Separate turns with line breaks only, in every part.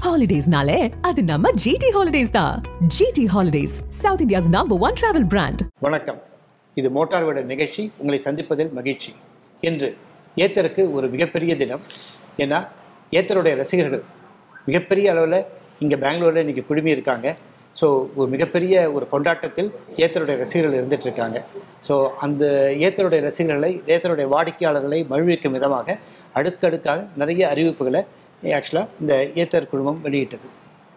Holidays nale, adu namma GT Holidays da. GT Holidays, South India's #1 travel brand.
வணக்கம். இது motor விட நிகழ்ச்சி. உங்களை சந்திப்பதில் மகிழ்ச்சி. இன்று ஏத்தருக்கு ஒரு மிகப்பெரிய தினம். ஏன்னா ஏத்தருடைய ரசிகர்கள் மிகப்பெரிய அளவில் இங்கே பெங்களூரில் இன்றைக்கி குழுமி இருக்காங்க. ஸோ ஒரு மிகப்பெரிய ஒரு கொண்டாட்டத்தில் ஏத்தருடைய ரசிகர்கள் இருந்துகிட்டு இருக்காங்க. ஸோ அந்த ஏத்தருடைய ரசிகர்களை, ஏத்தருடைய வாடிக்கையாளர்களை மகிழ்விக்கும் விதமாக அடுக்கடுக்காக நிறைய அறிவிப்புகளை ஆக்சுவலாக இந்த ஏத்தர் குழுமம் வெளியிட்டது.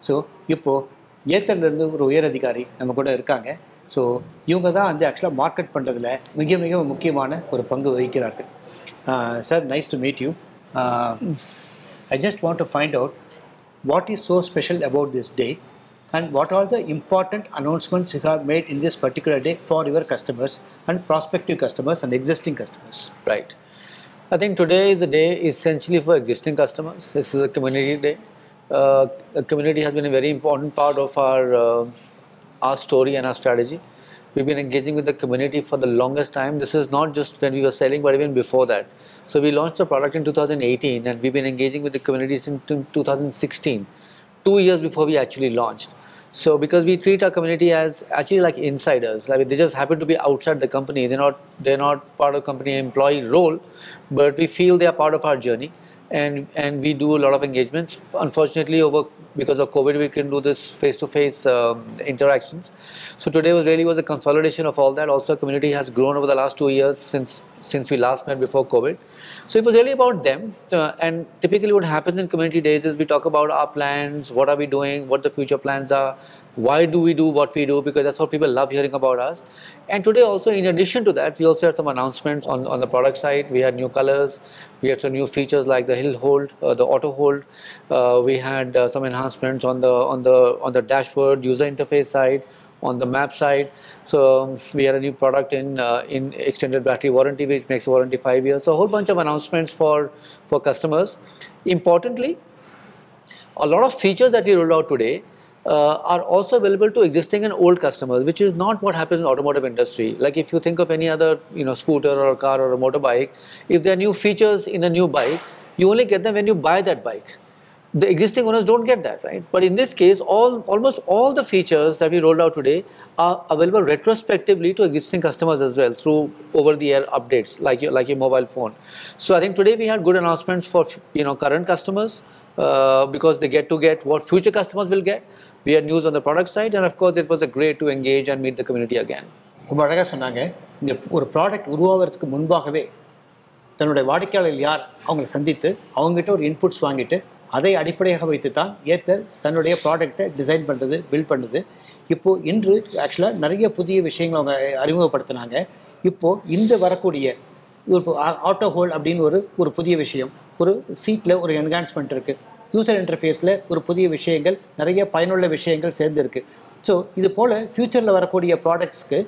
ஸோ இப்போது ஏத்தர்லேருந்து ஒரு உயர் அதிகாரி நம்ம கூட இருக்காங்க. ஸோ இவங்க தான் வந்து ஆக்சுவலாக மார்க்கெட் பண்ணுறதுல மிக மிக முக்கியமான ஒரு பங்கு வகிக்கிறார்கள். Sir, nice to meet you. I just want to find out what is so special about this day and what are the important announcements you have made in this particular day for your customers and prospective customers and existing customers?
Right. I think today is a day essentially for existing customers. This is a community day. The community has been a very important part of our story and our strategy. We've been engaging with the community for the longest time. This is not just when we were selling, but even before that. So we launched the product in 2018 and we've been engaging with the community since 2016, 2 years before we actually launched. So because we treat our community as actually like insiders, like they just happen to be outside the company, they're not part of company employee role, but we feel they are part of our journey, and we do a lot of engagements. Unfortunately, because of COVID, we can do this face-to-face interactions. So today was a consolidation of all that. Also, our community has grown over the last 2 years since we last met before COVID. So it was really about them. And typically, what happens in community days is we talk about our plans, what are we doing, what the future plans are, why do we do what we do, because that's what people love hearing about us. And today also, in addition to that, we also had some announcements on the product side. We had new colors, we had some new features like the hill hold, the auto hold. We had some enhancements on the dashboard user interface side, on the map side. So we had a new product in extended battery warranty, which makes the warranty 5 years. So a whole bunch of announcements for customers. Importantly, a lot of features that we rolled out today are also available to existing and old customers, which is not what happens in the automotive industry. Like if you think of any other scooter or a car or a motorbike, if there are new features in a new bike, you only get them when you buy that bike. The existing owners don't get that, right? But in this case, almost all the features that we rolled out today are available retrospectively to existing customers as well through over-the-air updates like your mobile phone. So I think today we had good announcements for current customers because they get what future customers will get. We had news on the product side, and of course it was a great to engage and meet the community again.
ரொம்ப அழகாக சொன்னாங்க. இந்த ஒரு product உருவாகிறதுக்கு முன்பாகவே தன்னுடைய வாடிக்கையாளர்கள் யார் அவங்களை சந்தித்து அவங்ககிட்ட ஒரு இன்புட்ஸ் வாங்கிட்டு அதை அடிப்படையாக வைத்து தான் ஏத்தர் தன்னுடைய ப்ராடக்டை டிசைன் பண்ணுறது, பில்ட் பண்ணுது. இப்போது இன்று ஆக்சுவலாக நிறைய புதிய விஷயங்கள் அவங்க அறிமுகப்படுத்தினாங்க. இப்போது இந்த வரக்கூடிய ஒரு ஆட்டோ ஹோல்ட் அப்படின்னு ஒரு புதிய விஷயம், ஒரு சீட்டில் ஒரு என்ஹான்ஸ்மெண்ட் இருக்குது, யூசர் இன்டர்ஃபேஸில் ஒரு புதிய விஷயங்கள், நிறைய பயனுள்ள விஷயங்கள் சேர்ந்துருக்கு. ஸோ இது போல் ஃப்யூச்சரில் வரக்கூடிய ப்ராடக்ட்ஸ்க்கு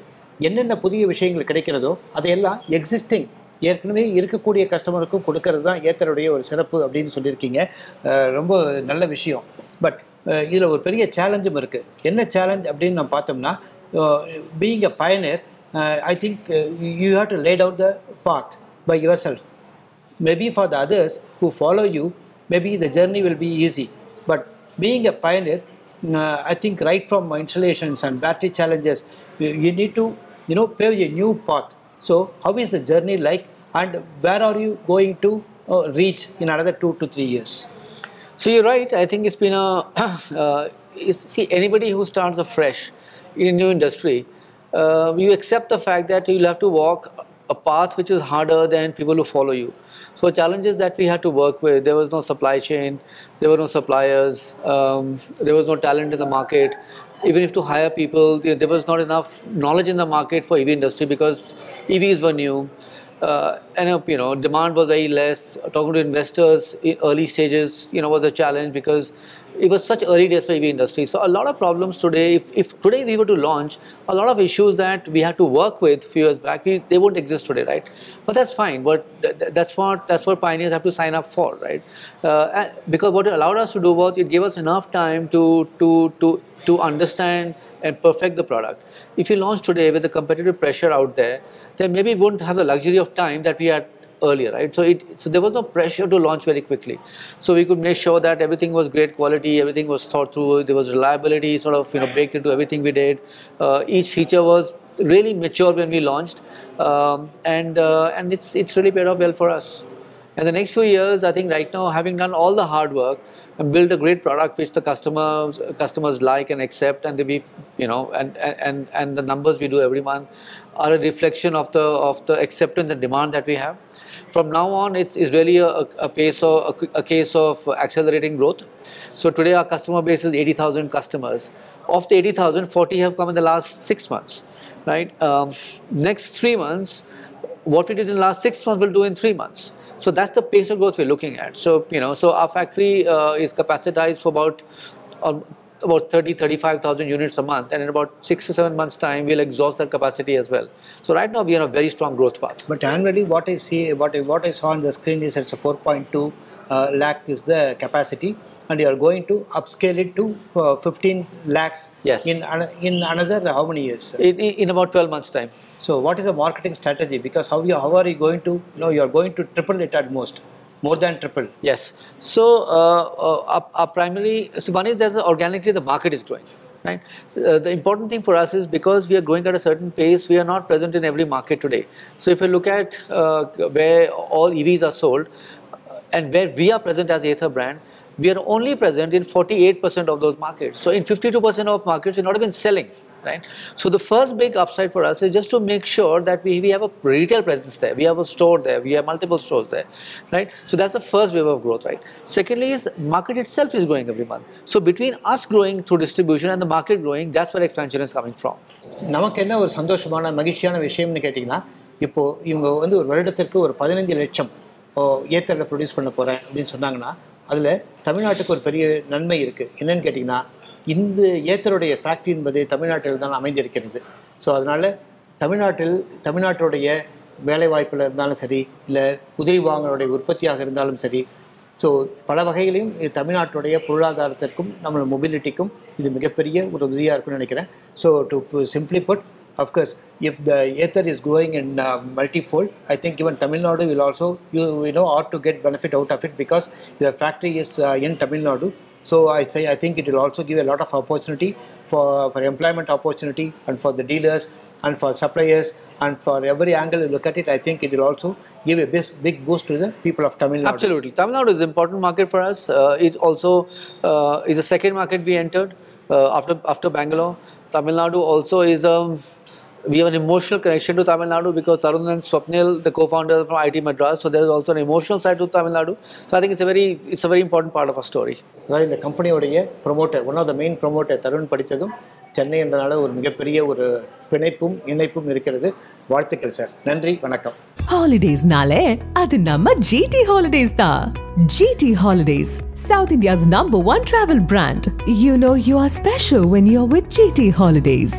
என்னென்ன புதிய விஷயங்கள் கிடைக்கிறதோ அதையெல்லாம் எக்ஸிஸ்டிங் ஏற்கனவே இருக்கக்கூடிய கஸ்டமருக்கும் கொடுக்கறது தான் ஏத்தருடைய ஒரு சிறப்பு அப்படின்னு சொல்லியிருக்கீங்க. ரொம்ப நல்ல விஷயம். பட் இதில் ஒரு பெரிய சேலஞ்சும் இருக்குது. என்ன சேலஞ்ச் அப்படின்னு நம்ம பார்த்தோம்னா, being a pioneer, I think you have to laid out the path by yourself. Maybe for the others who follow you, maybe the journey will be easy. But being a pioneer, I think right from installations and battery challenges, you need to pave a new path. So how is the journey like, and where are you going to reach in another 2 to 3 years?
So you're right. I think it's been see, anybody who starts afresh in a new industry, you accept the fact that you'll have to walk a path which is harder than people who follow you. So challenges that we had to work with, there was no supply chain, there were no suppliers, there was no talent in the market. Even if to hire people, there was not enough knowledge in the market for EV industry because EVs were new. And demand was very less. Talking to investors in early stages, was a challenge because it was such early days for EV industry. So a lot of problems today. If today we were to launch, a lot of issues that we had to work with a few years back, they won't exist today, right? But that's fine. But that's what pioneers have to sign up for, right? Because what it allowed us to do was it gave us enough time to understand and perfect the product. If you launch today with the competitive pressure out there, then maybe we wouldn't have the luxury of time that we had earlier, right? So there was no pressure to launch very quickly. So we could make sure that everything was great quality, everything was thought through, there was reliability sort of baked into everything we did. Each feature was really mature when we launched, and it's really paid off well for us. In the next few years, I think right now, having done all the hard work and built a great product which the customers like and accept, and and the numbers we do every month are a reflection of the acceptance and demand that we have. From now on, it's really a case of accelerating growth. So today our customer base is 80,000 customers. Of the 80,000, 40 have come in the last 6 months, right? Next 3 months, what we did in the last 6 months, we'll do in 3 months. So that's the pace of growth we're looking at. So so our factory is capacitized for about 35,000 units a month, and in about 6 to 7 months' time, we'll exhaust that capacity as well. So right now, we are on a very strong growth path.
But annually, what I saw on the screen is it's a 4.2 lakh is the capacity, and you are going to upscale it to 15 lakhs.
Yes.
In another how many years?
In about 12 months' time.
So what is the marketing strategy? Because how are you going to, you are going to triple it at most, more than triple.
Yes. So our primary, so one is organically the market is growing, right? The important thing for us is because we are growing at a certain pace, we are not present in every market today. So if you look at where all EVs are sold and where we are present as Ather brand, we are only present in 48% of those markets. So in 52% of markets, we're not even selling, right? So the first big upside for us is just to make sure that we have a retail presence there, we have a store there, we have multiple stores there, right? So that's the first wave of growth, right? Secondly is market itself is growing every month. So between us growing through distribution and the market growing, that's where expansion is coming from.
நமக்கு என்ன ஒரு சந்தோஷமான மகிழ்ச்சியான விஷயம்னு கேட்டிங்கன்னா, இப்போ இவங்க வந்து ஒரு வருடத்திற்கு ஒரு 15 லட்சம் ஏத்தரில் ப்ரொடியூஸ் பண்ண போகிறேன் அப்படின்னு சொன்னாங்கன்னா, அதில் தமிழ்நாட்டுக்கு ஒரு பெரிய நன்மை இருக்குது. என்னென்னு கேட்டிங்கன்னா, இந்த ஏத்தருடைய ஃபேக்ட்ரி என்பது தமிழ்நாட்டில் தான் அமைந்திருக்கிறது. ஸோ அதனால் தமிழ்நாட்டுடைய வேலைவாய்ப்பில் இருந்தாலும் சரி, இல்லை உதிரி வாங்கலுடைய உற்பத்தியாக இருந்தாலும் சரி, ஸோ பல வகைகளையும் தமிழ்நாட்டுடைய பொருளாதாரத்திற்கும் நம்மளோட மொபிலிட்டிக்கும் இது மிகப்பெரிய ஒரு உதவியாக இருக்குன்னு நினைக்கிறேன். So to simply put, of course, if the Ather is growing in multifold, I think even Tamil Nadu will also, ought to get benefit out of it because the factory is in Tamil Nadu. So I think it will also give a lot of opportunity for employment opportunity and for the dealers and for suppliers, and for every angle you look at it, I think it will also give a big boost to the people of Tamil Nadu.
Absolutely. Tamil Nadu is an important market for us. It also is the second market we entered after Bangalore. Tamil Nadu also is we have an emotional connection to Tamil Nadu because Tarun and Swapnil, the co-founders from IIT Madras, so there is also an emotional side to Tamil Nadu. So I think it's a very important part of our story.
அதாவது இந்த கம்பெனியோடைய promoter, one of the main promoter Tarun படித்ததும் சென்னை என்றனால ஒரு மிகப்பெரிய ஒரு இணைப்பும் இருக்கிறது. வாழ்த்துக்கள் சார். நன்றி, வணக்கம்.
ஹாலிடேஸ்னாலே அது நம்ம GT Holidays தான். GT Holidays, South India's #1 travel brand. You know you are special when you're with GT Holidays.